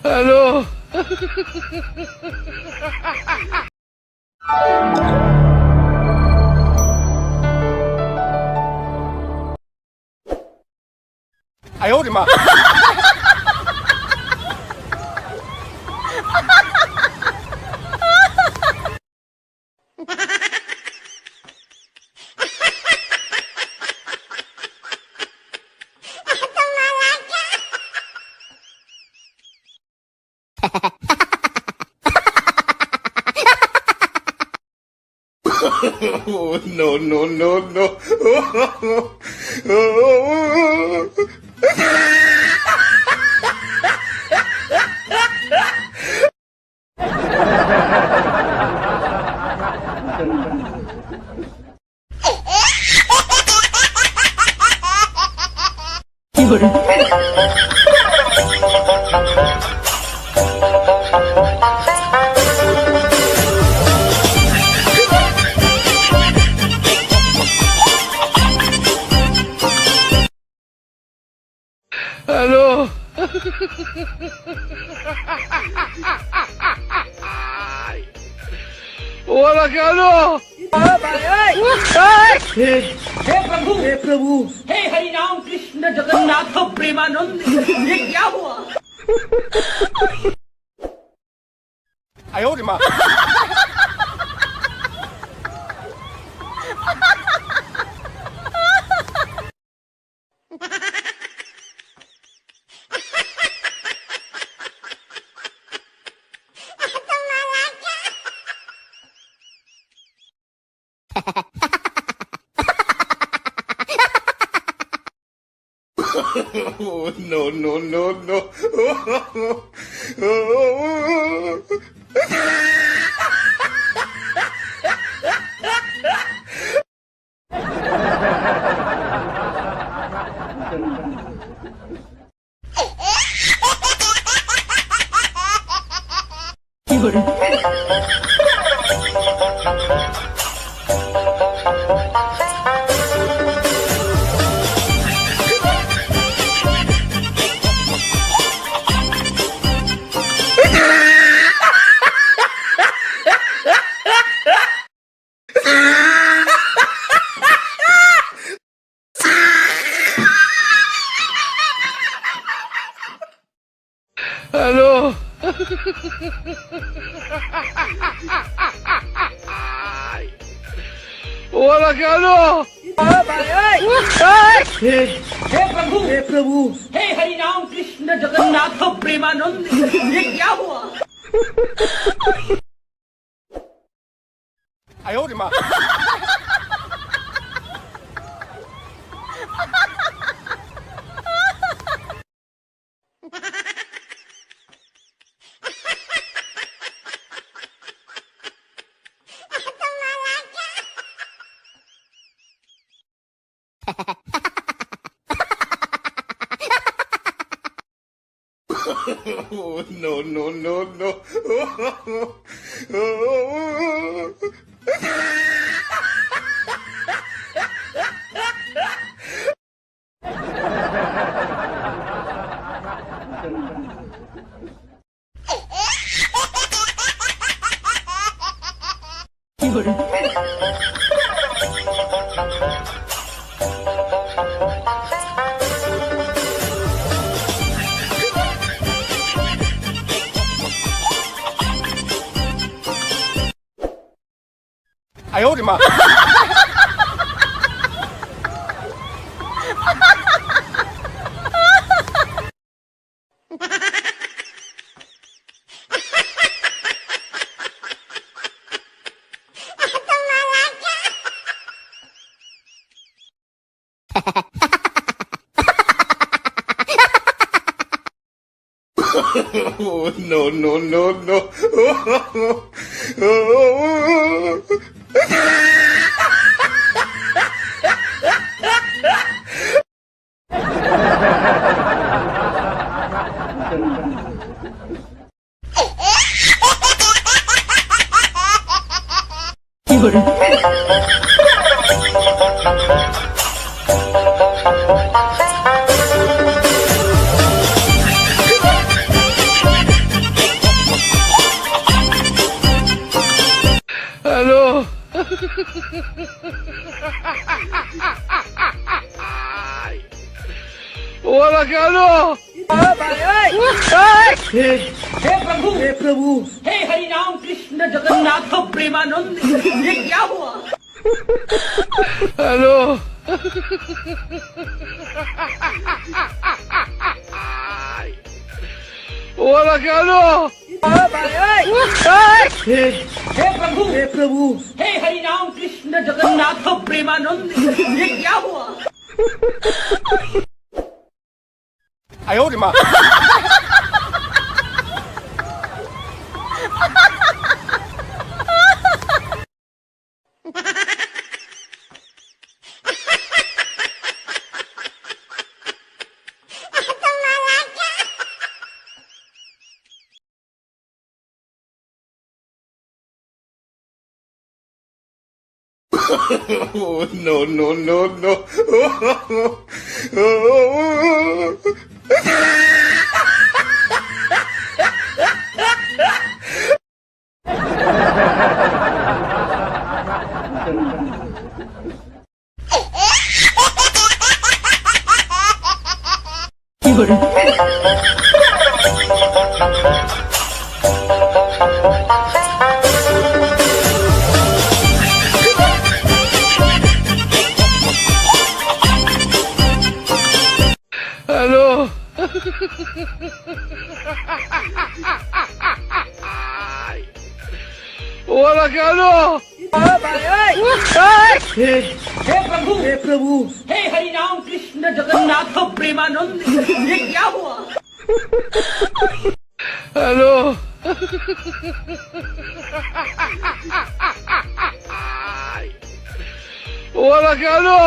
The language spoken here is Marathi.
Hello. Oh, no, no, no, no. Hello. Hola, Carlos. हे प्रभु हे हरि राम कृष्ण जगन्नाथ प्रेमानंद ये क्या हुआ? Oh, no, no, no, no. Hello. Hola, Carlos. हे प्रभु हे हरि राम कृष्ण जगन्नाथ प्रेमानंद ये क्या हुआ? Oh, no, no, no, no. Oh, no, no, no, no. केलो हे प्रभु हे हरि राम कृष्ण जगन्नाथ प्रेमानंद ये क्या हुआ हेलो बोला केलो हे प्रभु हे हरि राम कृष्ण जगन्नाथ प्रेमानंद ये क्या हुआ 哎呦我的妈！ Oh, no, no, no, no. Hello बोला केलो हे प्रभु हे हरि राम कृष्ण जगन्नाथ प्रेमानंद ये क्या हुआ हेलो बोला केलो